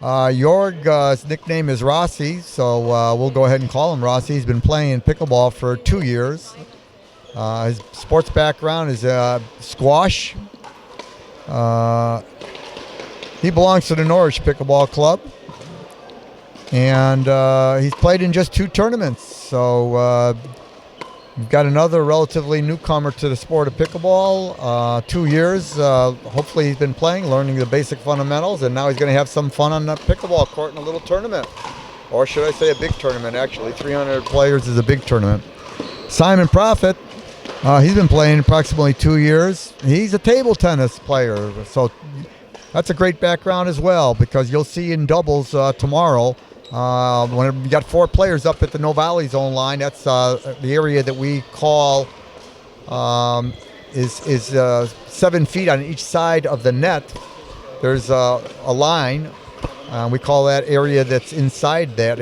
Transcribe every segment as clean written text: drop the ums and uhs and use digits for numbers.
Jorg's nickname is Rossi, so we'll go ahead and call him Rossi. He's been playing pickleball for 2 years. His sports background is squash. He belongs to the Norwich Pickleball Club, and he's played in just 2 tournaments. So we've got another relatively newcomer to the sport of pickleball. 2 years. Hopefully he's been playing, learning the basic fundamentals, and now he's going to have some fun on the pickleball court in a little tournament. Or should I say a big tournament, actually. 300 players is a big tournament. Simon Proffitt, he's been playing approximately 2 years. He's a table tennis player, so that's a great background as well, because you'll see in doubles tomorrow, when you got 4 players up at the no volley zone line. That's the area that we call is 7 feet on each side of the net. There's a line. We call that area that's inside that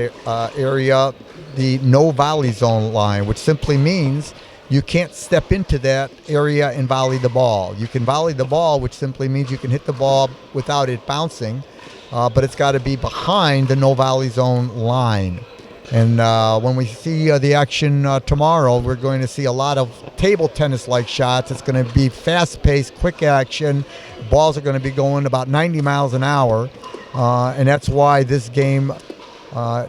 area the no volley zone line, which simply means you can't step into that area and volley the ball. You can volley the ball, which simply means you can hit the ball without it bouncing, but it's got to be behind the no volley zone line. And when we see the action tomorrow, we're going to see a lot of table tennis-like shots. It's going to be fast-paced, quick action. Balls are going to be going about 90 miles an hour, and that's why this game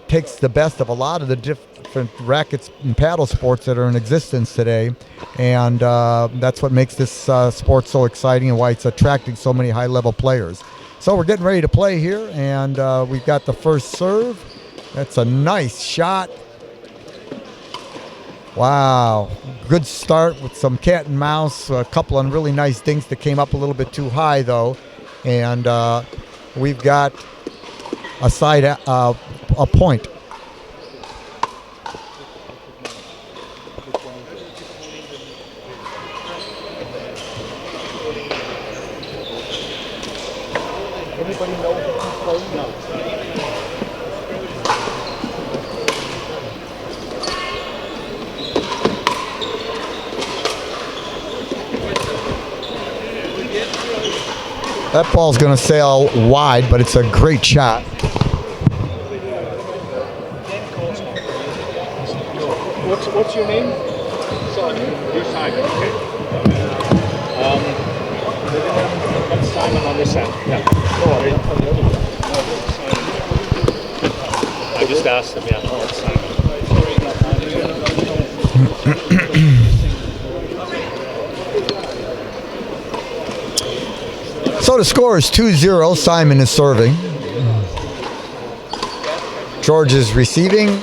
takes the best of a lot of the different rackets and paddle sports that are in existence today, and that's what makes this sport so exciting and why it's attracting so many high-level players. So we're getting ready to play here, and we've got the first serve. That's a nice shot. Wow, good start with some cat and mouse, a couple of really nice things that came up a little bit too high though, and we've got a side a point. Anybody know who's playing? No. That ball's going to sail wide, but it's a great shot. What's your name? Simon. You're Simon, okay. That's Simon on this end. Yeah. Go on. I just asked him, yeah. Oh, it's Simon. So the score is 2-0. Simon is serving. George is receiving.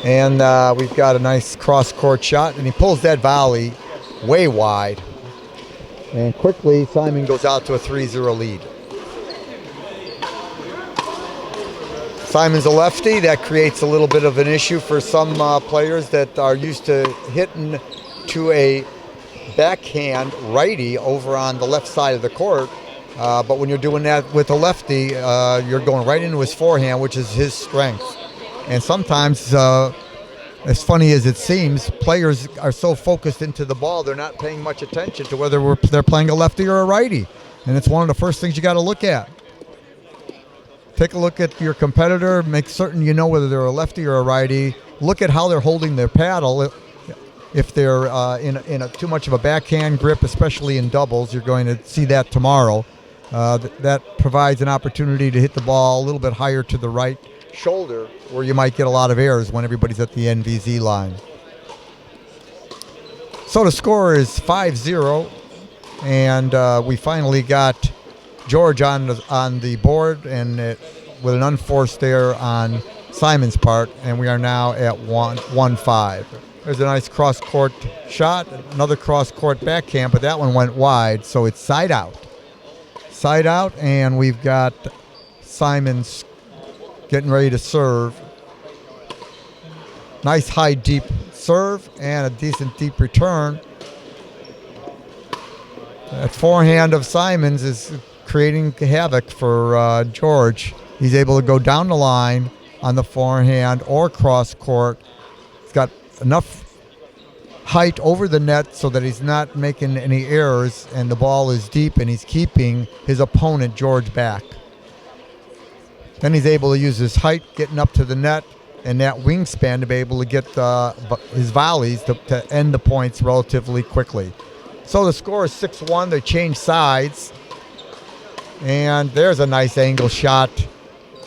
And we've got a nice cross-court shot. And he pulls that volley way wide. And quickly, Simon goes out to a 3-0 lead. Simon's a lefty. That creates a little bit of an issue for some players that are used to hitting to a backhand righty over on the left side of the court. But when you're doing that with a lefty, you're going right into his forehand, which is his strength. And sometimes, as funny as it seems, players are so focused into the ball, they're not paying much attention to whether they're playing a lefty or a righty. And it's one of the first things you got to look at. Take a look at your competitor, make certain you know whether they're a lefty or a righty. Look at how they're holding their paddle. If they're in a too much of a backhand grip, especially in doubles, you're going to see that tomorrow. That provides an opportunity to hit the ball a little bit higher to the right shoulder, where you might get a lot of errors when everybody's at the NVZ line. So the score is 5-0, and we finally got George on the board, and with an unforced error on Simon's part, and we are now at 1-5. There's a nice cross-court shot, another cross-court backhand, but that one went wide, so it's side out. Side out, and we've got Simon's getting ready to serve. Nice high deep serve and a decent deep return. That forehand of Simon's is creating havoc for George. He's able to go down the line on the forehand or cross court. He's got enough height over the net so that he's not making any errors, and the ball is deep, and he's keeping his opponent George back. Then he's able to use his height getting up to the net and that wingspan to be able to get his volleys to end the points relatively quickly. So the score is 6-1. They change sides. And there's a nice angle shot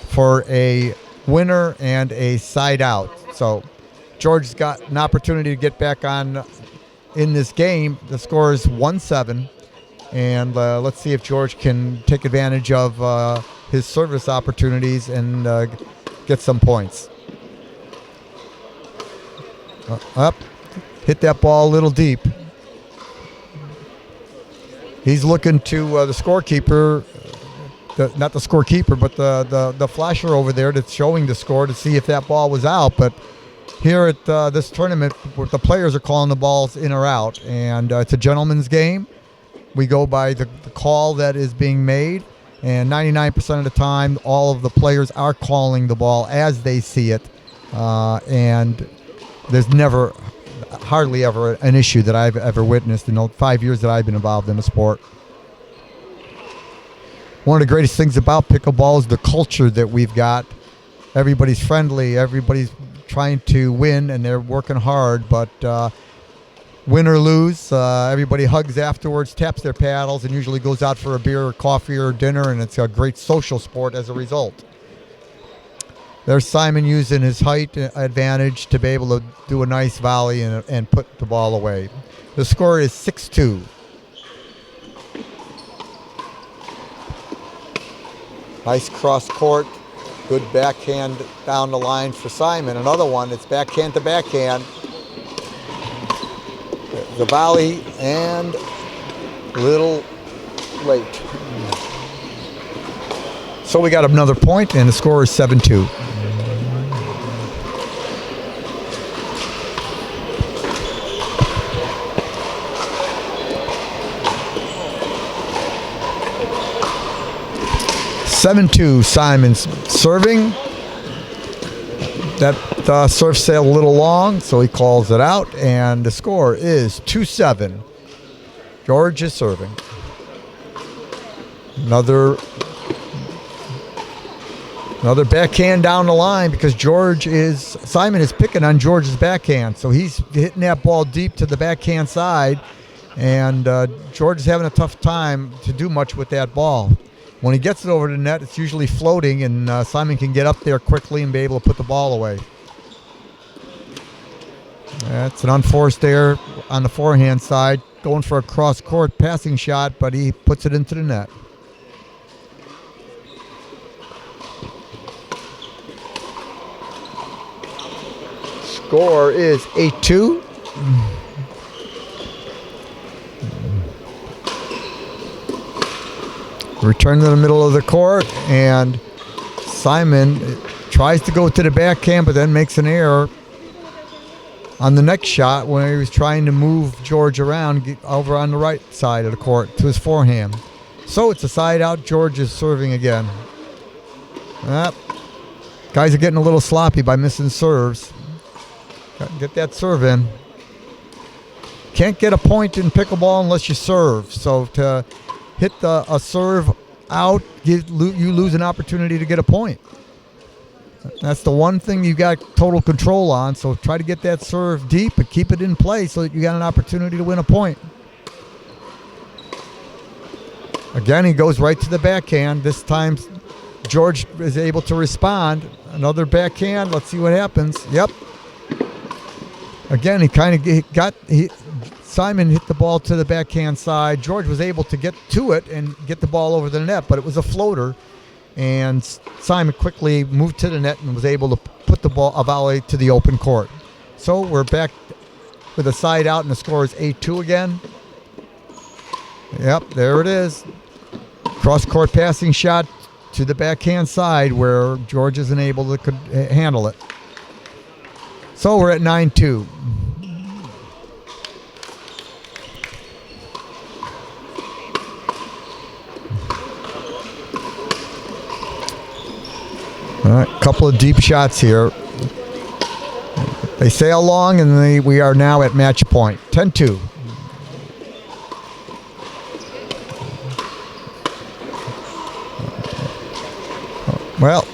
for a winner and a side out. So George's got an opportunity to get back on in this game. The score is 1-7. And let's see if George can take advantage of his service opportunities and get some points. Up. Hit that ball a little deep. He's looking to the scorekeeper, not the scorekeeper, but the flasher over there that's showing the score to see if that ball was out. But here at this tournament, the players are calling the balls in or out. And it's a gentleman's game. We go by the call that is being made. And 99% of the time, all of the players are calling the ball as they see it. And there's hardly ever an issue that I've ever witnessed in the 5 years that I've been involved in the sport. One of the greatest things about pickleball is the culture that we've got. Everybody's friendly, everybody's trying to win, and they're working hard, but win or lose, everybody hugs afterwards, taps their paddles, and usually goes out for a beer or coffee or dinner, and it's a great social sport as a result. There's Simon using his height advantage to be able to do a nice volley and put the ball away. The score is 6-2. Nice cross court. Good backhand down the line for Simon. Another one, it's backhand to backhand. The volley and a little late. So we got another point, and the score is 7-2. Simon's serving. That serve sailed a little long, so he calls it out, and the score is 2-7. George is serving. Another backhand down the line because Simon is picking on George's backhand, so he's hitting that ball deep to the backhand side, and George is having a tough time to do much with that ball. When he gets it over the net, it's usually floating, and Simon can get up there quickly and be able to put the ball away. That's an unforced error on the forehand side, going for a cross-court passing shot, but he puts it into the net. Score is 8-2. Return to the middle of the court, and Simon tries to go to the backhand, but then makes an error on the next shot when he was trying to move George around over on the right side of the court to his forehand. So it's a side out. George is serving again. Guys are getting a little sloppy by missing serves. Got to get that serve in. Can't get a point in pickleball unless you serve. So to hit a serve out, you lose an opportunity to get a point. That's the one thing you got total control on. So try to get that serve deep and keep it in play so that you got an opportunity to win a point. Again, he goes right to the backhand. This time, George is able to respond. Another backhand. Let's see what happens. Yep. Again, Simon hit the ball to the backhand side. George was able to get to it and get the ball over the net, but it was a floater. And Simon quickly moved to the net and was able to put a volley to the open court. So we're back with a side out, and the score is 8-2 again. Yep, there it is. Cross-court passing shot to the backhand side where George isn't able to handle it. So we're at 9-2. All right, couple of deep shots here. They sail along, and we are now at match point. 10-2. Well,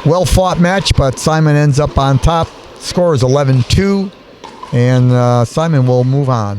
Well fought match, but Simon ends up on top. Score is 11-2, and Simon will move on.